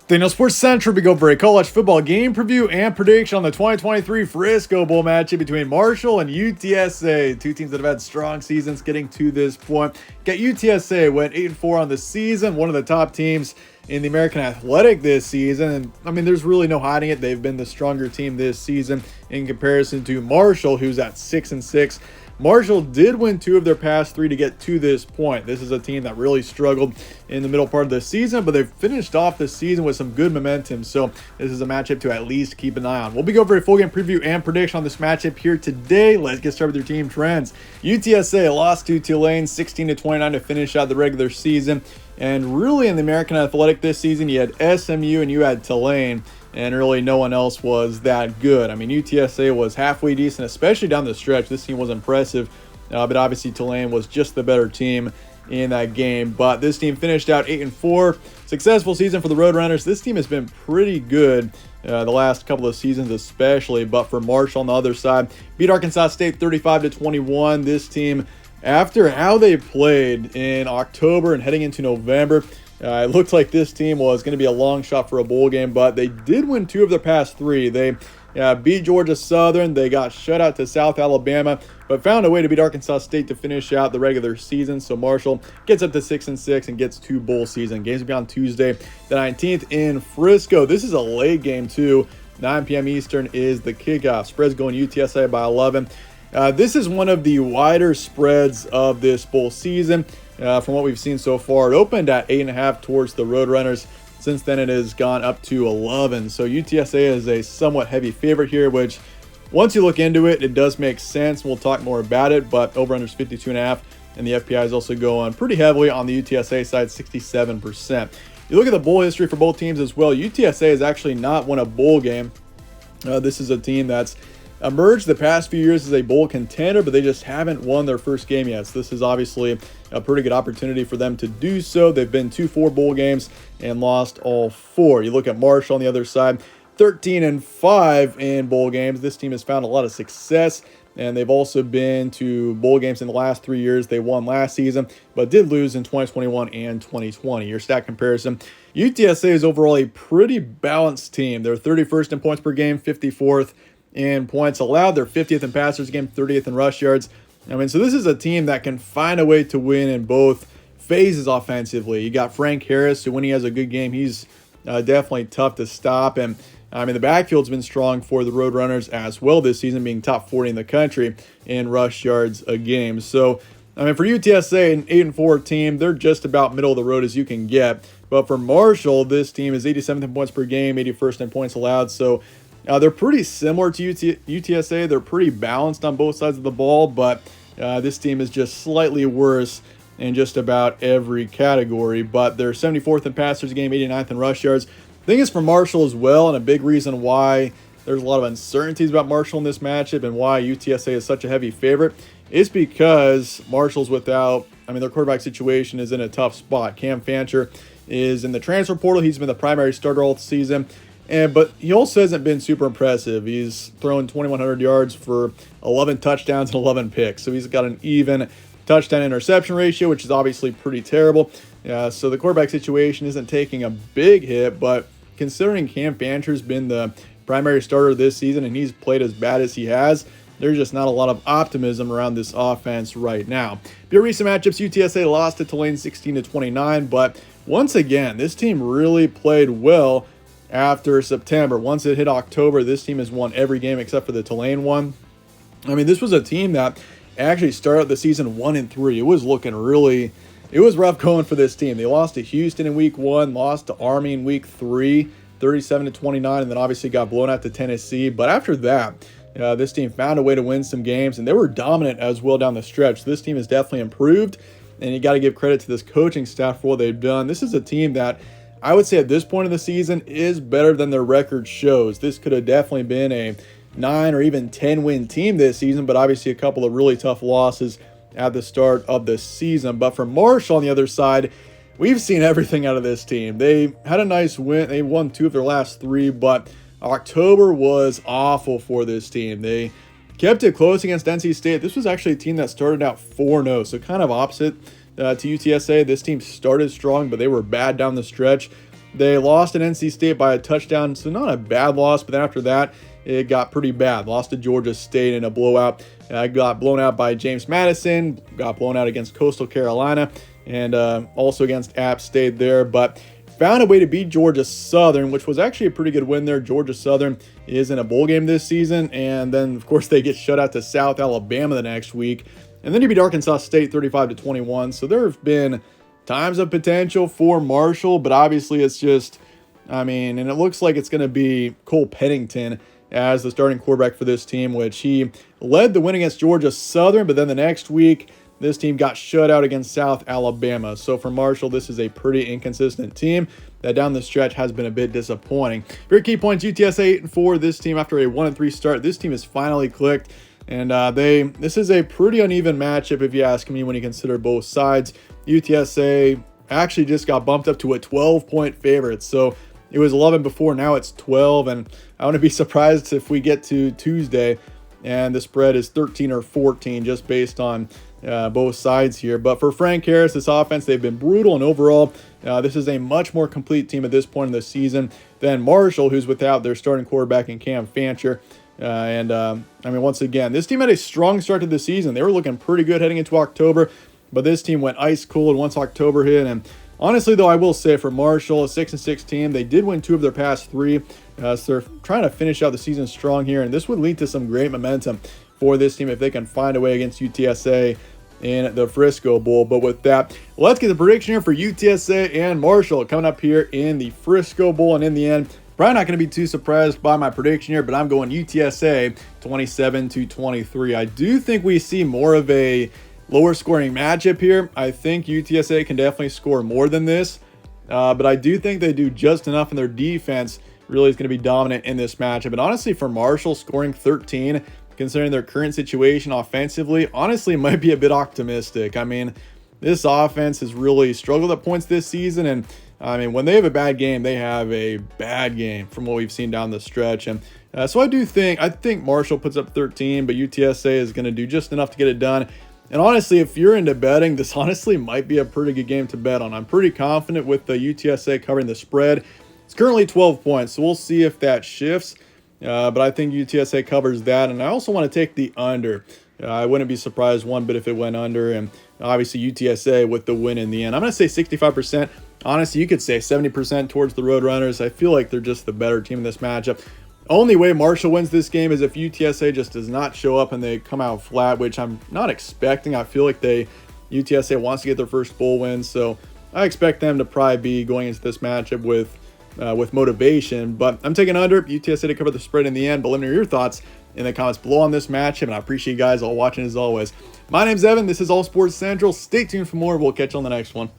Daniel Sports Central, we go for a college football game preview and prediction on the 2023 Frisco Bowl matchup between Marshall and UTSA. Two teams that have had strong seasons getting to this point. Got UTSA went 8-4 on the season, one of the top teams in the American Athletic this season. And I mean, there's really no hiding it. They've been the stronger team this season in comparison to Marshall, who's at 6-6. Marshall did win 2 of their past 3 to get to this point. This is a team that really struggled in the middle part of the season, but they've finished off the season with some good momentum. So this is a matchup to at least keep an eye on. We'll be going for a full game preview and prediction on this matchup here today. Let's get started with your team trends. UTSA lost to Tulane 16-29 to finish out the regular season. And really in the American Athletic this season, you had SMU and you had Tulane. And really no one else was that good. I mean, UTSA was halfway decent, especially down the stretch. This team was impressive, but obviously Tulane was just the better team in that game. But this team finished out 8-4. Successful season for the Roadrunners. This team has been pretty good the last couple of seasons especially. But for Marshall on the other side, beat Arkansas State 35-21. This team, after how they played in October and heading into November, it looked like this team was going to be a long shot for a bowl game, but they did win 2 of their past 3. They beat Georgia Southern. They got shut out to South Alabama, but found a way to beat Arkansas State to finish out the regular season. So Marshall gets up to 6-6 and gets 2 bowl season. Games will be on Tuesday, the 19th in Frisco. This is a late game too. 9 p.m. Eastern is the kickoff. Spread's going UTSA by 11. This is one of the wider spreads of this bowl season. From what we've seen so far, it opened at 8.5 towards the Roadrunners. Since then, it has gone up to 11. So UTSA is a somewhat heavy favorite here, which once you look into it, it does make sense. We'll talk more about it, but over-unders 52.5, and the FPI is also going pretty heavily on the UTSA side, 67%. You look at the bowl history for both teams as well. UTSA has actually not won a bowl game. This is a team that's emerged the past few years as a bowl contender, but they just haven't won their first game yet. So this is obviously a pretty good opportunity for them to do so. They've been 2-4 bowl games and lost all 4. You look at Marshall on the other side, 13-5 in bowl games. This team has found a lot of success, and they've also been to bowl games in the last 3 years. They won last season, but did lose in 2021 and 2020. Your stat comparison, UTSA is overall a pretty balanced team. They're 31st in points per game, 54th in points allowed. They're 50th in passers game, 30th in rush yards. I mean, so this is a team that can find a way to win in both phases offensively. You got Frank Harris, who when he has a good game, he's definitely tough to stop. And I mean, the backfield's been strong for the Roadrunners as well this season, being top 40 in the country in rush yards a game. So, I mean, for UTSA, an 8-4 team, they're just about middle of the road as you can get. But for Marshall, this team is 87th in points per game, 81st in points allowed. So they're pretty similar to UTSA. They're pretty balanced on both sides of the ball, but this team is just slightly worse in just about every category. But they're 74th in passers game, 89th in rush yards. The thing is for Marshall as well, and a big reason why there's a lot of uncertainties about Marshall in this matchup and why UTSA is such a heavy favorite is because Marshall's without, I mean, their quarterback situation is in a tough spot. Cam Fancher is in the transfer portal. He's been the primary starter all season. But he also hasn't been super impressive. He's thrown 2,100 yards for 11 touchdowns and 11 picks. So he's got an even touchdown interception ratio, which is obviously pretty terrible. So the quarterback situation isn't taking a big hit, but considering Cam Fancher's been the primary starter this season and he's played as bad as he has, there's just not a lot of optimism around this offense right now. Your recent matchups, UTSA lost to Tulane 16-29, but once again, this team really played well after September. Once it hit October, this team has won every game except for the Tulane one. I mean, this was a team that actually started the season 1-3. It was looking really, it was rough going for this team. They lost to Houston in week 1, lost to Army in week 3, 37-29, and then obviously got blown out to Tennessee. But after that, this team found a way to win some games, and they were dominant as well down the stretch. So this team has definitely improved, and you got to give credit to this coaching staff for what they've done. This is a team that I would say at this point in the season is better than their record shows. This could have definitely been a 9 or even 10 win team this season, but obviously a couple of really tough losses at the start of the season. But for Marshall on the other side, we've seen everything out of this team. They had a nice win. They won 2 of their last 3, but October was awful for this team. They kept it close against NC State. This was actually a team that started out 4-0, so kind of opposite to UTSA. This team started strong, but they were bad down the stretch. They lost at NC State by a touchdown, so not a bad loss, but then after that, it got pretty bad. Lost to Georgia State in a blowout. Got blown out by James Madison, got blown out against Coastal Carolina, and also against App State there, but found a way to beat Georgia Southern, which was actually a pretty good win there. Georgia Southern is in a bowl game this season, and then, of course, they get shut out to South Alabama the next week. And then you beat Arkansas State 35-21. So there have been times of potential for Marshall, but obviously it's just, and it looks like it's going to be Cole Pennington as the starting quarterback for this team, which he led the win against Georgia Southern, but then the next week, this team got shut out against South Alabama. So for Marshall, this is a pretty inconsistent team that down the stretch has been a bit disappointing. Very key points, UTSA 8-4. This team, after a 1-3 start, this team has finally clicked. And this is a pretty uneven matchup if you ask me when you consider both sides. UTSA actually just got bumped up to a 12-point favorite. So it was 11 before, now it's 12. And I wouldn't be surprised if we get to Tuesday and the spread is 13 or 14 just based on both sides here. But for Frank Harris, this offense, they've been brutal, and overall, this is a much more complete team at this point in the season than Marshall, who's without their starting quarterback in Cam Fancher. Once again, this team had a strong start to the season. They were looking pretty good heading into October, but this team went ice cold once October hit. And honestly, though, I will say for Marshall, a 6-6 team, they did win 2 of their past 3. So they're trying to finish out the season strong here, and this would lead to some great momentum for this team if they can find a way against UTSA in the Frisco Bowl. But with that, let's get the prediction here for UTSA and Marshall coming up here in the Frisco Bowl. And in the end, probably not going to be too surprised by my prediction here, but I'm going UTSA 27-23. I do think we see more of a lower scoring matchup here. I think UTSA can definitely score more than this, but I do think they do just enough in their defense really is going to be dominant in this matchup. And honestly, for Marshall, scoring 13, considering their current situation offensively, honestly might be a bit optimistic. This offense has really struggled at points this season, and when they have a bad game, they have a bad game from what we've seen down the stretch. And so I think Marshall puts up 13, but UTSA is going to do just enough to get it done. And honestly, if you're into betting, this honestly might be a pretty good game to bet on. I'm pretty confident with the UTSA covering the spread. It's currently 12 points, so we'll see if that shifts. But I think UTSA covers that, and I also want to take the under. I wouldn't be surprised one bit if it went under, and obviously UTSA with the win in the end. I'm going to say 65%. Honestly, you could say 70% towards the Roadrunners. I feel like they're just the better team in this matchup. Only way Marshall wins this game is if UTSA just does not show up and they come out flat, which I'm not expecting. I feel like UTSA wants to get their first bowl win, so I expect them to probably be going into this matchup with motivation. But I'm taking under UTSA to cover the spread in the end. But let me know your thoughts in the comments below on this matchup, and I appreciate you guys all watching as always. My name's Evan. This is All Sports Central. Stay tuned for more. We'll catch you on the next one.